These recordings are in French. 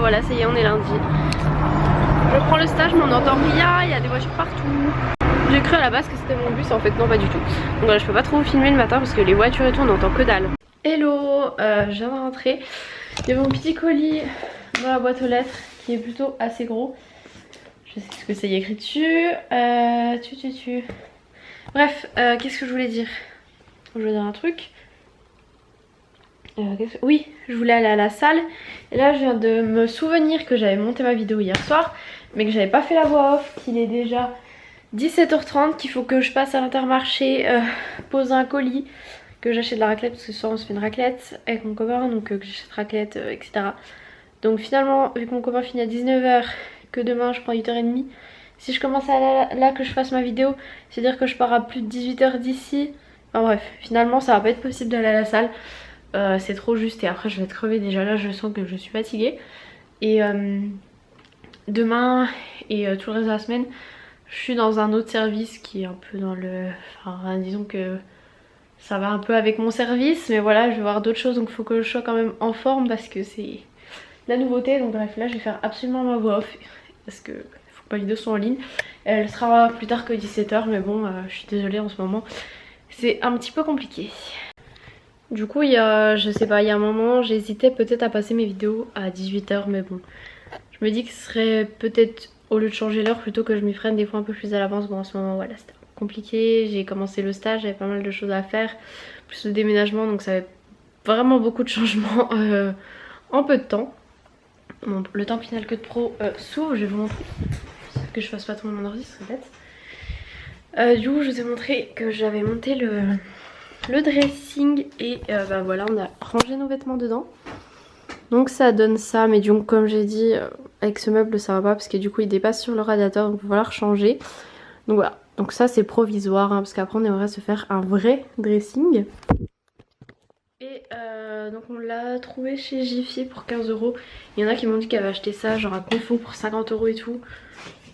voilà, ça y est, on est lundi. Je prends le stage mais on n'entend rien, il y a des voitures partout. J'ai cru à la base que c'était mon bus, en fait non, pas du tout. Donc voilà, je peux pas trop vous filmer le matin parce que les voitures et tout on n'entend que dalle. Hello, je viens de rentrer. Il y a mon petit colis dans la boîte aux lettres qui est plutôt assez gros. Je sais ce que c'est écrit dessus. Bref, qu'est-ce que je voulais dire? Je voulais dire un truc. Oui, je voulais aller à la salle. Et là je viens de me souvenir que j'avais monté ma vidéo hier soir, mais que j'avais pas fait la voix off, qu'il est déjà 17h30, qu'il faut que je passe à l'Intermarché, poser un colis, que j'achète de la raclette, parce que ce soir on se fait une raclette avec mon copain, donc que j'achète raclette, etc. Donc finalement, vu que mon copain finit à 19h, que demain je prends 8h30, si je commence à là que je fasse ma vidéo, c'est-à-dire que je pars à plus de 18h d'ici. Enfin bref, finalement ça va pas être possible d'aller à la salle. C'est trop juste et après je vais être crevée, déjà là je sens que je suis fatiguée. Et demain et tout le reste de la semaine, je suis dans un autre service qui est un peu dans le... Enfin disons que ça va un peu avec mon service, mais voilà, je vais voir d'autres choses, donc il faut que je sois quand même en forme parce que c'est la nouveauté. Donc bref, là je vais faire absolument ma voix off parce que faut que ma vidéo soit en ligne. Elle sera plus tard que 17h, mais bon, je suis désolée, en ce moment c'est un petit peu compliqué. Du coup, je sais pas, il y a un moment, j'hésitais peut-être à passer mes vidéos à 18h, mais bon, je me dis que ce serait peut-être, au lieu de changer l'heure, plutôt que je m'y freine des fois un peu plus à l'avance. Bon, en ce moment, voilà, c'était compliqué, j'ai commencé le stage, j'avais pas mal de choses à faire, plus le déménagement, donc ça avait vraiment beaucoup de changements en peu de temps. Bon, le temps Final Cut Pro s'ouvre, je vais vous montrer, que je fasse pas tomber mon ordi, ce serait bête. Du coup, je vous ai montré que j'avais monté le dressing et bah voilà, on a rangé nos vêtements dedans. Donc ça donne ça, mais donc comme j'ai dit, avec ce meuble ça va pas parce que du coup il dépasse sur le radiateur, donc il va falloir changer. Donc voilà, donc ça c'est provisoire hein, parce qu'après on aimerait se faire un vrai dressing. Et donc on l'a trouvé chez Jiffy pour 15 €. Il y en a qui m'ont dit qu'elle avait acheté ça genre à Confo pour 50 € et tout.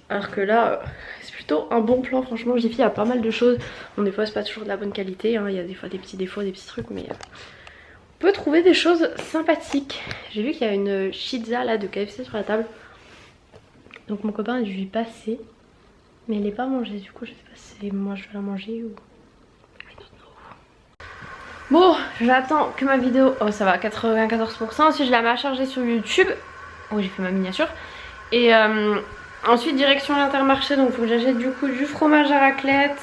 Alors que là, c'est plutôt un bon plan, franchement. Jiffy a pas mal de choses. Bon, des fois, c'est pas toujours de la bonne qualité, hein. Il y a des fois des petits défauts, des petits trucs, mais on peut trouver des choses sympathiques. J'ai vu qu'il y a une pizza là de KFC sur la table. Donc mon copain a dû y passer. Mais elle est pas mangée, du coup, je sais pas si moi je vais la manger ou... Bon, j'attends que ma vidéo... Oh, ça va, 94%. Ensuite, je la mets à charger sur YouTube. Oh, j'ai fait ma miniature. Et... ensuite direction l'Intermarché, donc il faut que j'achète du coup du fromage à raclette,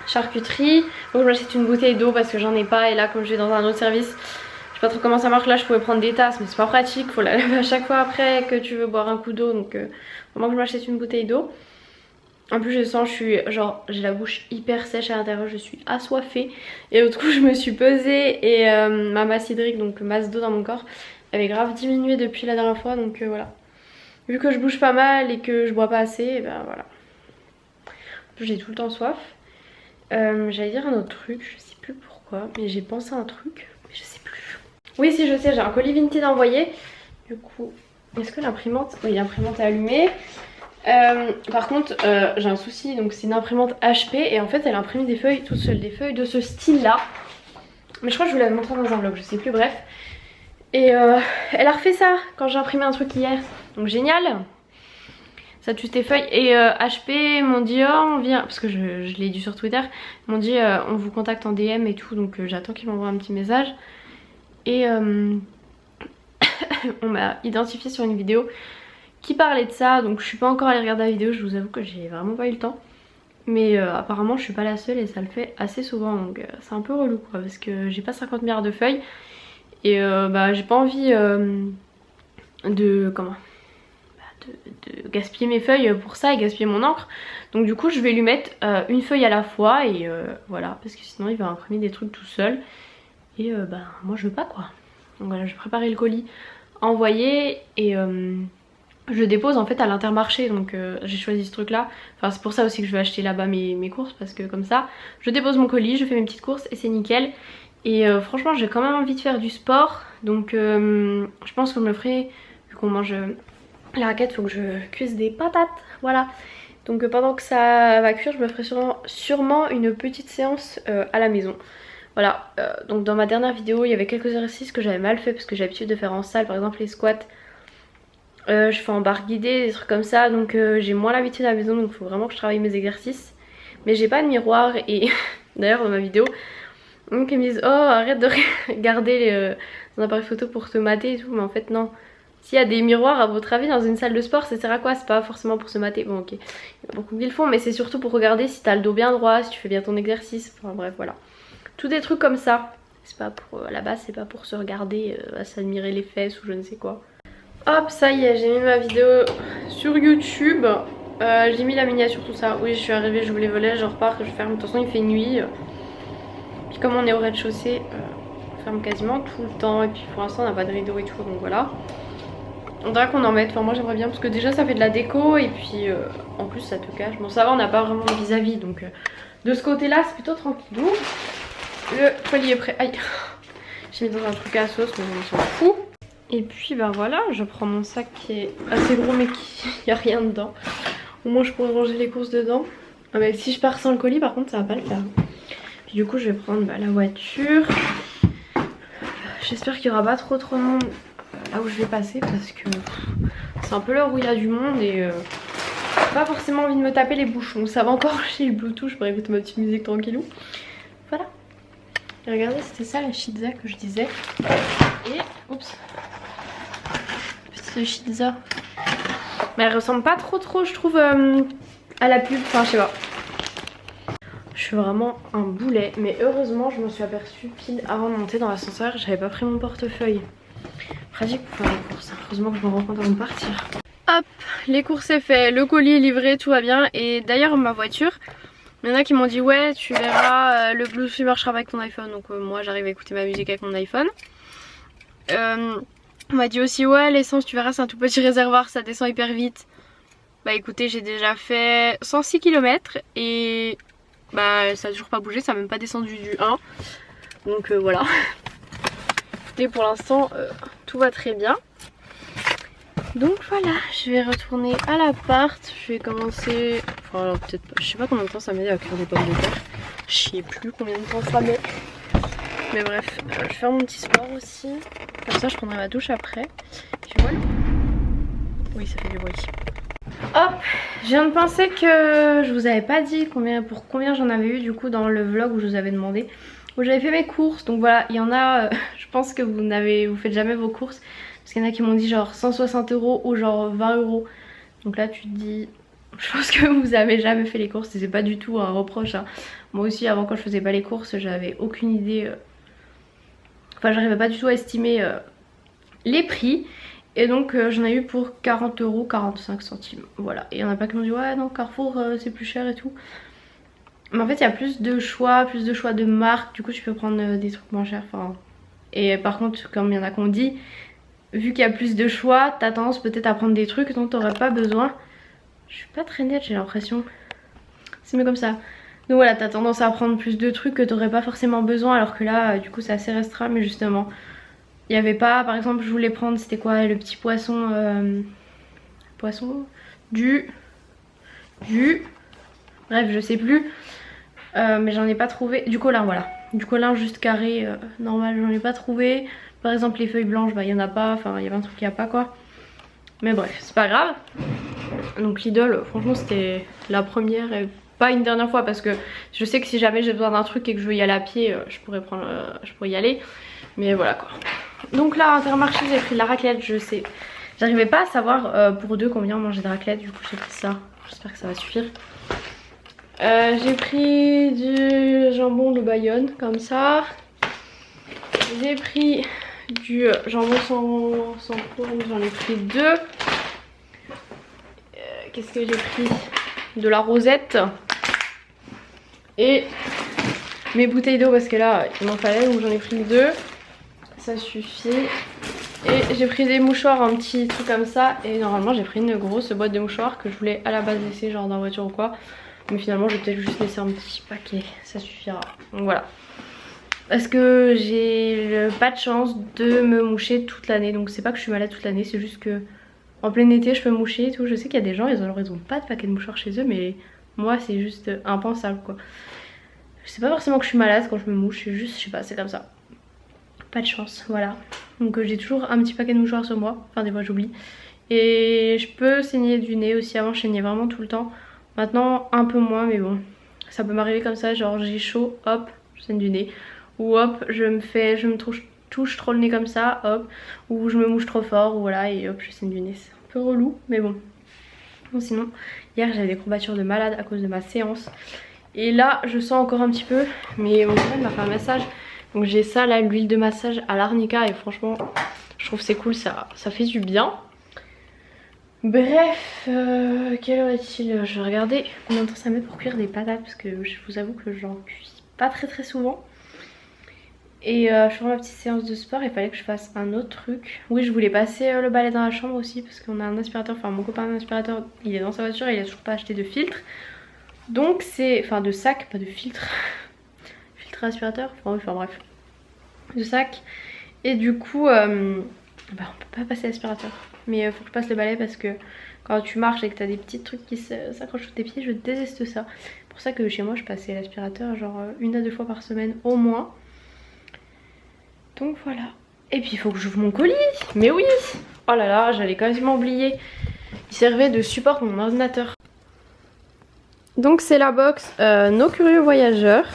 charcuterie. Donc je m'achète une bouteille d'eau parce que j'en ai pas, et là comme je vais dans un autre service, je sais pas trop comment ça marche. Là je pouvais prendre des tasses mais c'est pas pratique, faut la laver à chaque fois après que tu veux boire un coup d'eau, donc vraiment que je m'achète une bouteille d'eau. En plus je sens, je suis genre, j'ai la bouche hyper sèche à l'intérieur, je suis assoiffée. Et l'autre coup je me suis pesée et ma masse hydrique, donc masse d'eau dans mon corps, avait grave diminué depuis la dernière fois, donc voilà. Vu que je bouge pas mal et que je bois pas assez, et ben voilà. En plus j'ai tout le temps soif. J'allais dire un autre truc, je sais plus pourquoi, mais j'ai pensé à un truc, mais je sais plus. Oui si je sais, j'ai un colis Vinted à envoyer. Du coup, est-ce que l'imprimante... Oui, l'imprimante est allumée. Par contre j'ai un souci, donc c'est une imprimante HP et en fait elle imprime des feuilles toute seule, des feuilles de ce style là. Mais je crois que je vous l'avais montré dans un vlog, je sais plus, bref. Et elle a refait ça quand j'ai imprimé un truc hier, donc génial. Ça tue tes feuilles. Et HP m'ont dit oh on vient, parce que je l'ai dit sur Twitter, ils m'ont dit on vous contacte en DM et tout, donc j'attends qu'ils m'envoient un petit message. Et on m'a identifié sur une vidéo qui parlait de ça, donc je suis pas encore allée regarder la vidéo, je vous avoue que j'ai vraiment pas eu le temps. Mais apparemment je suis pas la seule et ça le fait assez souvent, donc c'est un peu relou quoi, parce que j'ai pas 50 milliards de feuilles. Et bah j'ai pas envie de gaspiller mes feuilles pour ça et gaspiller mon encre. Donc du coup je vais lui mettre une feuille à la fois et voilà, parce que sinon il va imprimer des trucs tout seul. Et bah moi je veux pas quoi. Donc voilà, je vais préparer le colis envoyé et je le dépose en fait à l'Intermarché, donc j'ai choisi ce truc là. Enfin c'est pour ça aussi que je vais acheter là-bas mes courses, parce que comme ça je dépose mon colis, je fais mes petites courses et c'est nickel. Et franchement j'ai quand même envie de faire du sport, donc je pense que je me le ferai, vu qu'on mange la raclette, faut que je cuise des patates, voilà. Donc pendant que ça va cuire je me ferai sûrement une petite séance à la maison. Voilà, donc dans ma dernière vidéo il y avait quelques exercices que j'avais mal fait parce que j'ai l'habitude de faire en salle, par exemple les squats. Je fais en barre guidée, des trucs comme ça, donc j'ai moins l'habitude à la maison, donc il faut vraiment que je travaille mes exercices. Mais j'ai pas de miroir et d'ailleurs dans ma vidéo, donc ils me disent oh arrête de regarder les appareils photo pour te mater et tout, mais en fait non. S'il y a des miroirs à votre avis dans une salle de sport, ça sert à quoi? C'est pas forcément pour se mater, bon ok, il y en a beaucoup qui le font, mais c'est surtout pour regarder si t'as le dos bien droit, si tu fais bien ton exercice, enfin bref voilà. Tous des trucs comme ça, c'est pas pour, à la base c'est pas pour se regarder, à s'admirer les fesses ou je ne sais quoi. Hop, ça y est, j'ai mis ma vidéo sur YouTube. J'ai mis la miniature, tout ça. Oui, je suis arrivée, je voulais voler, je repars, je ferme. De toute façon, il fait nuit. Puis comme on est au rez-de-chaussée, on ferme quasiment tout le temps. Et puis pour l'instant, on n'a pas de rideau et tout, donc voilà. On dirait qu'on en mette. Enfin, moi j'aimerais bien parce que déjà ça fait de la déco et puis en plus ça te cache. Bon, ça va, on n'a pas vraiment de vis-à-vis, donc de ce côté-là, c'est plutôt tranquillou. Le colis est prêt. Aïe, j'ai mis dans un truc à sauce, mais on s'en fout. Et puis bah voilà, je prends mon sac qui est assez gros mais qui n'y a rien dedans. Au moins je pourrais ranger les courses dedans. Ah, mais si je pars sans le colis par contre ça va pas le faire. Puis du coup je vais prendre la voiture. J'espère qu'il n'y aura pas trop de monde là où je vais passer parce que c'est un peu l'heure où il y a du monde et j'ai pas forcément envie de me taper les bouchons. Ça va encore, j'ai le Bluetooth, je pourrais écouter ma petite musique tranquillou. Voilà. Et regardez, c'était ça la pizza que je disais. Et oups. Pizza. Mais elle ressemble pas trop je trouve à la pub, enfin je sais pas. Je suis vraiment un boulet, mais heureusement je me suis aperçue pile avant de monter dans l'ascenseur, j'avais pas pris mon portefeuille. Pratique pour faire les courses, heureusement que je me rends compte avant de partir. Hop, les courses c'est fait, le colis est livré, tout va bien. Et d'ailleurs ma voiture, il y en a qui m'ont dit ouais tu verras le Bluetooth marchera pas avec ton iPhone. Donc moi j'arrive à écouter ma musique avec mon iPhone. On m'a dit aussi ouais l'essence tu verras c'est un tout petit réservoir, ça descend hyper vite. Bah écoutez j'ai déjà fait 106 km et bah ça a toujours pas bougé, ça a même pas descendu du 1. Donc voilà. Et pour l'instant tout va très bien. Donc voilà, je vais retourner à l'appart, je vais commencer, enfin peut-être pas, je sais pas combien de temps ça met à cuire des pommes de terre. Je sais plus combien de temps ça met. Mais bref, je vais faire mon petit sport aussi. Comme ça je prendrai ma douche après. Puis voilà. Oui ça fait du bruit. Hop, je viens de penser que je vous avais pas dit pour combien j'en avais eu du coup dans le vlog où je vous avais demandé. Où j'avais fait mes courses. Donc voilà, il y en a, je pense que vous faites jamais vos courses. Parce qu'il y en a qui m'ont dit genre 160 € ou genre 20 €. Donc là tu te dis, je pense que vous avez jamais fait les courses et c'est pas du tout un reproche. Hein. Moi aussi avant quand je faisais pas les courses j'avais aucune idée. Enfin j'arrivais pas du tout à estimer les prix. Et donc j'en ai eu pour 40 € 45 centimes. Voilà. Et il y en a pas qui m'ont dit ouais non Carrefour c'est plus cher et tout. Mais en fait il y a plus de choix de marques. Du coup tu peux prendre des trucs moins chers. Enfin... Et par contre comme il y en a qui ont dit, vu qu'il y a plus de choix, t'as tendance peut-être à prendre des trucs dont t'aurais pas besoin. Je suis pas très nette j'ai l'impression. C'est mieux comme ça. Donc voilà, t'as tendance à prendre plus de trucs que t'aurais pas forcément besoin. Alors que là du coup c'est assez restreint. Mais justement il n'y avait pas, par exemple je voulais prendre, c'était quoi le petit poisson du bref je sais plus. Mais j'en ai pas trouvé. Du colin voilà. Du colin juste carré normal j'en ai pas trouvé. Par exemple les feuilles blanches bah il y en a pas. Enfin il y avait un truc qu'il n'y a pas quoi. Mais bref c'est pas grave. Donc Lidl franchement c'était la première et pas une dernière fois. Parce que je sais que si jamais j'ai besoin d'un truc et que je veux y aller à pied je pourrais y aller. Mais voilà quoi. Donc là à Intermarché j'ai pris de la raclette. Je sais, j'arrivais pas à savoir pour deux combien on mangeait de raclette. Du coup j'ai pris ça, j'espère que ça va suffire. J'ai pris du jambon de Bayonne comme ça. J'ai pris du jambon sans courme, j'en ai pris deux. Qu'est-ce que j'ai pris? De la rosette. Et mes bouteilles d'eau parce que là il m'en fallait donc j'en ai pris deux. Ça suffit. Et j'ai pris des mouchoirs, un petit truc comme ça. Et normalement j'ai pris une grosse boîte de mouchoirs que je voulais à la base laisser genre dans la voiture ou quoi. Mais finalement je vais peut-être juste laisser un petit paquet, ça suffira. Donc voilà. Parce que j'ai pas de chance de me moucher toute l'année. Donc c'est pas que je suis malade toute l'année, c'est juste que en plein été je peux me moucher et tout. Je sais qu'il y a des gens, ils ont pas de paquet de mouchoirs chez eux. Mais moi c'est juste impensable quoi. C'est pas forcément que je suis malade quand je me mouche, c'est juste, je sais pas, c'est comme ça. Pas de chance, voilà. Donc j'ai toujours un petit paquet de mouchoirs sur moi, enfin des fois j'oublie. Et je peux saigner du nez aussi, avant je saignais vraiment tout le temps. Maintenant un peu moins, mais bon, ça peut m'arriver comme ça, genre j'ai chaud, hop, je saigne du nez. Ou hop, je me touche trop le nez comme ça, hop. Ou je me mouche trop fort, ou voilà, et hop, je saigne du nez. C'est un peu relou, mais bon. Bon sinon, hier j'avais des courbatures de malade à cause de ma séance. Et là, je sens encore un petit peu, mais mon frère m'a fait un massage. Donc j'ai ça là, l'huile de massage à l'arnica, et franchement, je trouve c'est cool, ça fait du bien. Bref, quelle heure est-il? Je vais regarder combien de temps ça met pour cuire des patates, parce que je vous avoue que j'en cuis pas très souvent. Et je fais ma petite séance de sport, il fallait que je fasse un autre truc. Oui, je voulais passer le balai dans la chambre aussi, parce qu'on a un aspirateur, enfin mon copain a un aspirateur, il est dans sa voiture et il a toujours pas acheté de filtre. Donc c'est, enfin de sac, pas de filtre. Filtre aspirateur, enfin bref. De sac. Et du coup, bah, on peut pas passer l'aspirateur. Mais faut que je passe le balai parce que quand tu marches et que t'as des petits trucs qui s'accrochent sous tes pieds, je déteste ça. C'est pour ça que chez moi je passais l'aspirateur genre 1 à 2 fois par semaine au moins. Donc voilà. Et puis il faut que j'ouvre mon colis. Mais oui. Oh là là, j'allais quasiment oublier. Il servait de support pour mon ordinateur. Donc c'est la box Nos Curieux Voyageurs.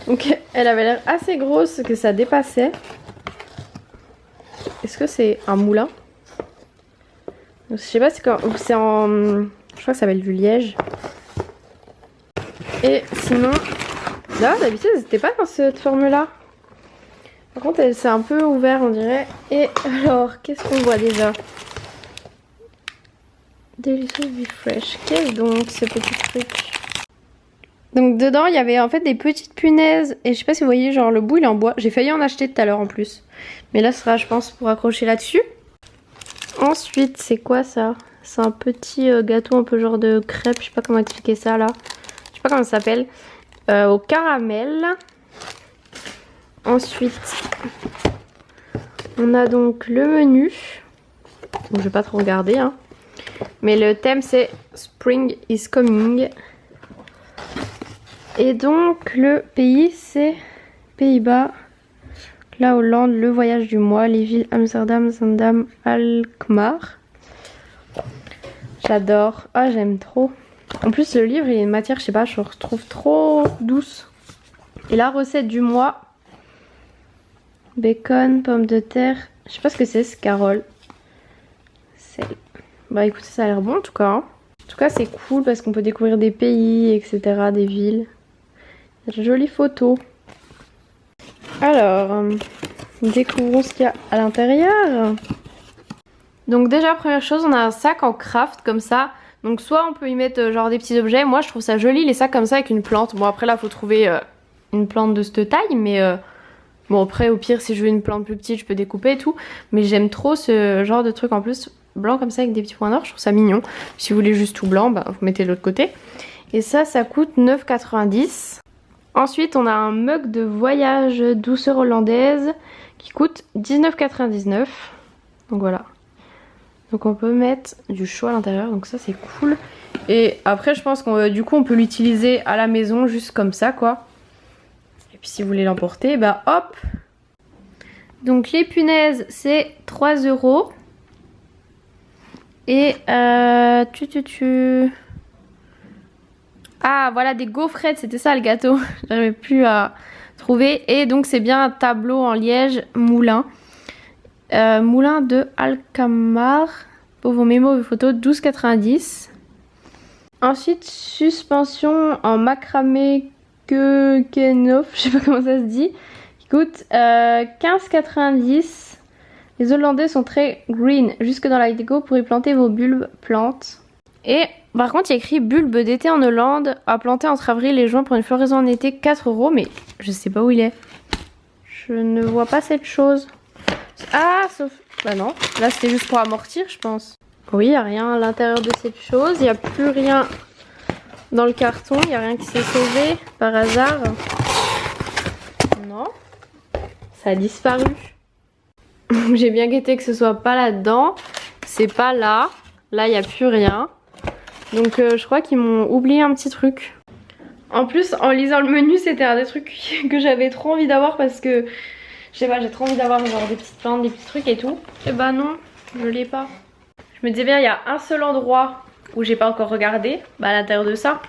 Donc elle avait l'air assez grosse que ça dépassait. Est-ce que c'est un moulin? Je sais pas, c'est en... Je crois que ça s'appelle du liège. Et sinon... Là d'habitude c'était pas dans cette forme là. Par contre elle s'est un peu ouverte on dirait. Et alors qu'est-ce qu'on voit déjà? Delicious Refresh. Qu'est-ce donc ce petit truc? Donc dedans il y avait en fait des petites punaises. Et je sais pas si vous voyez, genre le bout il est en bois. J'ai failli en acheter tout à l'heure en plus. Mais là ce sera je pense pour accrocher là-dessus. Ensuite c'est quoi ça? C'est un petit gâteau un peu genre de crêpe. Je sais pas comment expliquer ça là. Je sais pas comment ça s'appelle. Au caramel. Ensuite on a donc le menu. Bon, je vais pas trop regarder hein. Mais le thème c'est Spring is coming. Et donc le pays c'est Pays-Bas, la Hollande, le voyage du mois, les villes Amsterdam, Zandam, Alkmaar. J'adore, ah j'aime trop. En plus le livre il a une matière, je sais pas, je le retrouve trop douce. Et la recette du mois, bacon, pommes de terre, je sais pas ce que c'est, Carole. Bah écoutez, ça a l'air bon en tout cas. Hein. En tout cas c'est cool parce qu'on peut découvrir des pays, etc., des villes. Il y a de jolies photos. Alors, découvrons ce qu'il y a à l'intérieur. Donc déjà première chose, on a un sac en craft comme ça. Donc soit on peut y mettre genre des petits objets. Moi je trouve ça joli les sacs comme ça avec une plante. Bon après là faut trouver une plante de cette taille. Mais bon après au pire si je veux une plante plus petite je peux découper et tout. Mais j'aime trop ce genre de truc en plus. Blanc comme ça avec des petits points noirs, je trouve ça mignon. Si vous voulez juste tout blanc, bah, vous mettez de l'autre côté. Et ça coûte 9,90 €. Ensuite on a un mug de voyage douceur hollandaise qui coûte 19,99 €. Donc voilà. Donc on peut mettre du chaud à l'intérieur, donc ça c'est cool. Et après je pense qu'on du coup on peut l'utiliser à la maison juste comme ça quoi. Et puis si vous voulez l'emporter, bah hop. Donc les punaises c'est 3 €. Et ah voilà des gaufrettes, c'était ça le gâteau. J'arrivais plus à trouver. Et donc c'est bien un tableau en liège moulin. Moulin de Alkmaar. Pour vos mémos, vos photos, 12,90 €. Ensuite suspension en macramé Keukenhof, je sais pas comment ça se dit. Qui coûte 15,90 €. Les Hollandais sont très green, jusque dans la déco pour y planter vos bulbes plantes. Et par contre il y a écrit bulbe d'été en Hollande, à planter entre avril et juin pour une floraison en été, 4 €, mais je sais pas où il est. Je ne vois pas cette chose. Ah sauf... Bah non, là c'était juste pour amortir je pense. Oui, il n'y a rien à l'intérieur de cette chose, il n'y a plus rien dans le carton, il n'y a rien qui s'est sauvé par hasard. Non, ça a disparu. J'ai bien guetté que ce soit pas là-dedans. C'est pas là. Là, il n'y a plus rien. Donc je crois qu'ils m'ont oublié un petit truc. En plus, en lisant le menu, c'était un des trucs que j'avais trop envie d'avoir parce que, je sais pas, j'ai trop envie d'avoir genre des petites plantes, des petits trucs et tout. Et bah non, je l'ai pas. Je me disais bien, il y a un seul endroit où j'ai pas encore regardé, bah à l'intérieur de ça.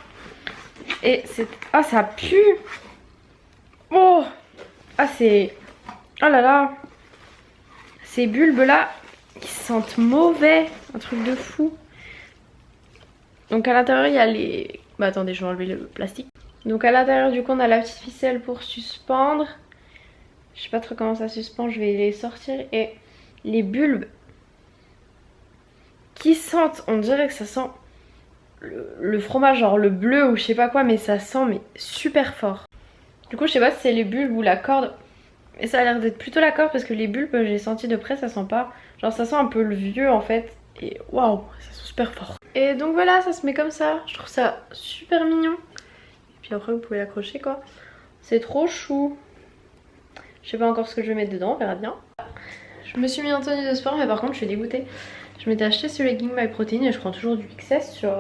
Et c'est... Ah, ça pue. Oh. Ah, c'est... Oh là là. Ces bulbes là, ils sentent mauvais. Un truc de fou. Donc à l'intérieur, il y a les... Bah attendez, je vais enlever le plastique. Donc à l'intérieur du coup, on a la petite ficelle pour suspendre. Je sais pas trop comment ça suspend, je vais les sortir. Et les bulbes qui sentent, on dirait que ça sent le fromage, genre le bleu ou je sais pas quoi, mais ça sent mais super fort. Du coup, je sais pas si c'est les bulbes ou la corde. Et ça a l'air d'être plutôt la corde parce que les bulbes, j'ai senti de près, ça sent pas. Genre ça sent un peu le vieux en fait. Et waouh, ça sent super fort. Et donc voilà, ça se met comme ça. Je trouve ça super mignon. Et puis après, vous pouvez l'accrocher quoi. C'est trop chou. Je sais pas encore ce que je vais mettre dedans, on verra bien. Je me suis mis en tenue de sport, mais par contre, je suis dégoûtée. Je m'étais acheté ce legging My Protein et je prends toujours du XS sur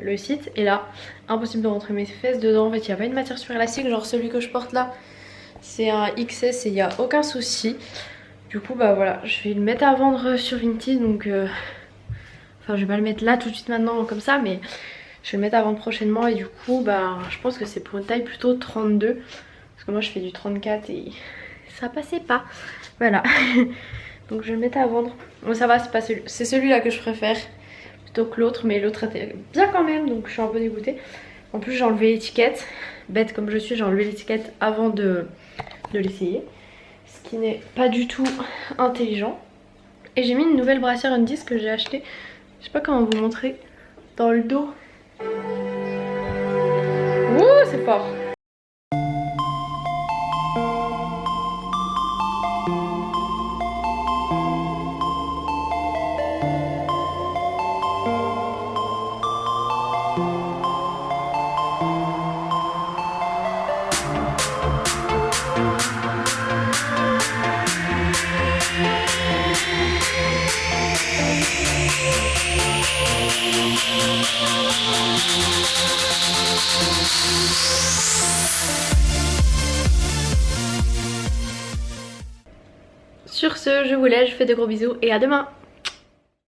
le site. Et là, impossible de rentrer mes fesses dedans. En fait, il n'y a pas une matière super élastique, genre celui que je porte là. C'est un XS et il n'y a aucun souci. Du coup, bah voilà, je vais le mettre à vendre sur Vinted. Donc, enfin, je vais pas le mettre là tout de suite maintenant comme ça, mais je vais le mettre à vendre prochainement. Et du coup, bah, je pense que c'est pour une taille plutôt 32. Parce que moi, je fais du 34 et ça passait pas. Voilà. Donc je vais le mettre à vendre. Bon ça va, c'est celui-là que je préfère plutôt que l'autre, mais l'autre était bien quand même, donc je suis un peu dégoûtée. En plus j'ai enlevé l'étiquette, bête comme je suis, j'ai enlevé l'étiquette avant de l'essayer. Ce qui n'est pas du tout intelligent. Et j'ai mis une nouvelle brassière Undies que j'ai achetée. Je sais pas comment vous montrer dans le dos. Ouh, c'est fort. Sur ce, je vous laisse, je vous fais de gros bisous et à demain.